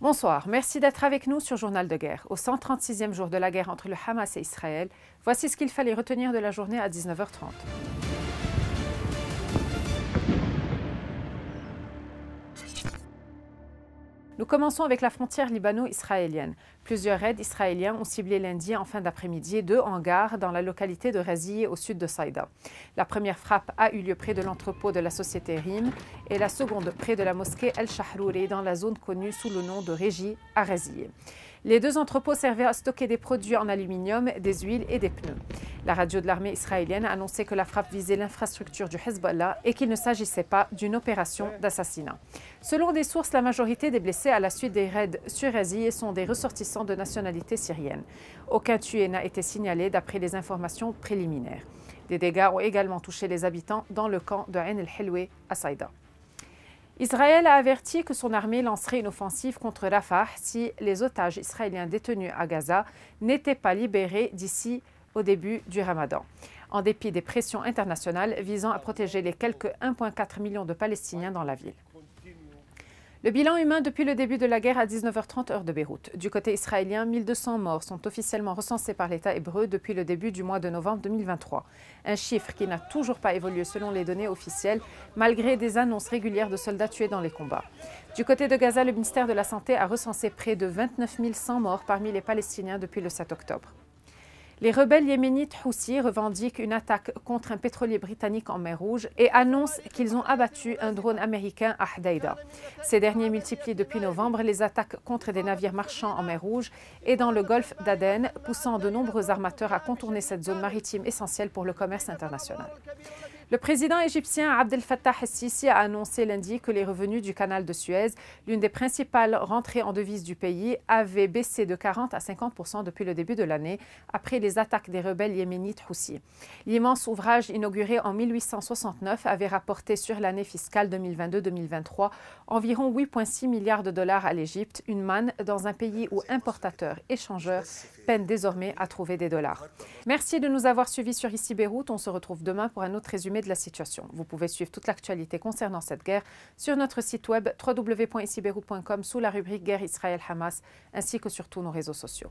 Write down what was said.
Bonsoir, merci d'être avec nous sur Journal de guerre. Au 136e jour de la guerre entre le Hamas et Israël, voici ce qu'il fallait retenir de la journée à 19h30. Nous commençons avec la frontière libano-israélienne. Plusieurs raids israéliens ont ciblé lundi en fin d'après-midi 2 hangars dans la localité de Raziyeh au sud de Saïda. La première frappe a eu lieu près de l'entrepôt de la société RIM et la seconde près de la mosquée El-Shahrouri dans la zone connue sous le nom de Régie à Raziyeh. Les 2 entrepôts servaient à stocker des produits en aluminium, des huiles et des pneus. La radio de l'armée israélienne a annoncé que la frappe visait l'infrastructure du Hezbollah et qu'il ne s'agissait pas d'une opération d'assassinat. Selon des sources, la majorité des blessés à la suite des raids sur Raziyeh sont des ressortissants de nationalité syrienne. Aucun tué n'a été signalé d'après les informations préliminaires. Des dégâts ont également touché les habitants dans le camp de Ain el-Helwe à Saïda. Israël a averti que son armée lancerait une offensive contre Rafah si les otages israéliens détenus à Gaza n'étaient pas libérés d'ici au début du Ramadan, en dépit des pressions internationales visant à protéger les quelques 1,4 million de Palestiniens dans la ville. Le bilan humain depuis le début de la guerre à 19h30 heure de Beyrouth. Du côté israélien, 1200 morts sont officiellement recensés par l'État hébreu depuis le début du mois de novembre 2023. Un chiffre qui n'a toujours pas évolué selon les données officielles, malgré des annonces régulières de soldats tués dans les combats. Du côté de Gaza, le ministère de la Santé a recensé près de 29 100 morts parmi les Palestiniens depuis le 7 octobre. Les rebelles yéménites Houthis revendiquent une attaque contre un pétrolier britannique en mer Rouge et annoncent qu'ils ont abattu un drone américain à Hdaïda. Ces derniers multiplient depuis novembre les attaques contre des navires marchands en mer Rouge et dans le golfe d'Aden, poussant de nombreux armateurs à contourner cette zone maritime essentielle pour le commerce international. Le président égyptien Abdel Fattah el-Sisi a annoncé lundi que les revenus du canal de Suez, l'une des principales rentrées en devises du pays, avaient baissé de 40 à 50% depuis le début de l'année, après les attaques des rebelles yéménites Houthis. L'immense ouvrage inauguré en 1869 avait rapporté sur l'année fiscale 2022-2023 environ 8,6 milliards de dollars à l'Égypte, une manne dans un pays où importateurs, échangeurs peinent désormais à trouver des dollars. Merci de nous avoir suivis sur Ici Beyrouth. On se retrouve demain pour un autre résumé de la situation. Vous pouvez suivre toute l'actualité concernant cette guerre sur notre site web www.icibeyrouth.com sous la rubrique Guerre Israël-Hamas ainsi que sur tous nos réseaux sociaux.